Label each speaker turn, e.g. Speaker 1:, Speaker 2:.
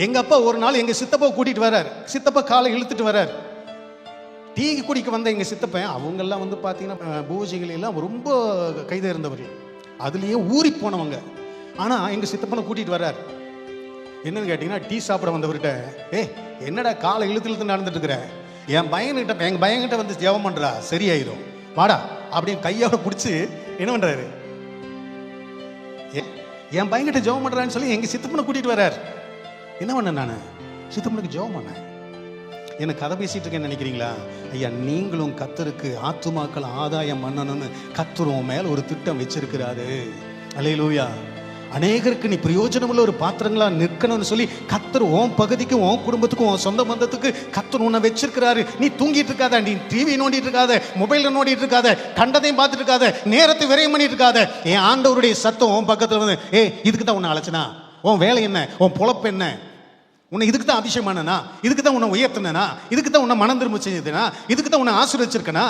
Speaker 1: எங்க அப்பா ஒரு நாள் எங்க சித்தப்பா கூட்டிட்டு வர்றாரு. சித்தப்பா காலை இழுத்துட்டு வர்றாரு. டீ குடிக்க வந்த எங்க சித்தப்பன் அவங்கெல்லாம் வந்து பாத்தீங்கன்னா பூஜைகள் எல்லாம் ரொம்ப கைதை இருந்தவர்கள், அதுலயே ஊறி போனவங்க. ஆனா எங்க சித்தப்பனை கூட்டிட்டு வர்றாரு. என்னன்னு கேட்டீங்கன்னா, டீ சாப்பிட வந்தவர்கிட்ட, என்னடா காலை இழுத்து நடந்துட்டு இருக்கிற, என் பையன்கிட்ட வந்து ஜெபம் பண்றா, சரியாயிரும், வாடா அப்படின்னு கையோட பிடிச்சி என்ன பண்றாரு, என் பையன்கிட்ட ஜெபம் பண்றான்னு சொல்லி எங்க சித்தப்பனை கூட்டிட்டு வர்றாரு. என்ன பண்ண நான் சித்தப்பனுக்கு ஜெபம் பண்ணேன். என்ன கதை பேசிட்டு இருக்கேன்னு நினைக்கிறீங்களா? ஐயா, நீங்களும் கர்த்தருக்கு ஆத்துமாக்கள் ஆதாயம் பண்ணணும்னு கர்த்தர் உன் மேல ஒரு திட்டம் வச்சிருக்கிறாரு. அல்லேலூயா. அநேகருக்கு நீ பிரயோஜனமுள்ள ஒரு பாத்திரங்களா நிற்கணும்னு சொல்லி கர்த்தர் உன் பகுதிக்கும் உன் குடும்பத்துக்கும் உன் சொந்த பந்தத்துக்கு கர்த்தர் உன்னை வச்சிருக்கிறாரு. நீ தூங்கிட்டு இருக்காத, நீ டிவி நோண்டிட்டு இருக்காத, மொபைல்ல நோண்டிட்டு இருக்காத, கண்டதையும் பார்த்துட்டு இருக்காத, நேரத்தை விரயம் பண்ணிட்டு இருக்காத. என் ஆண்டவருடைய சத்தம் உன் பக்கத்துல வந்து, இதுக்கு தான் உன்னை அழைச்சனா, உன் வேலை என்ன, உன் பொழப்பு என்ன, உன்னை இதுக்கு தான் அபிஷேகம் பண்ணனா, இதுக்கு தான் உன்னை உயர்த்தினா, இதுக்கு தான் உன்னை மனம் திரும்ப செஞ்சதுனா, இதுக்கு தான் உன்னை ஆசீர்வச்சிருக்கனா.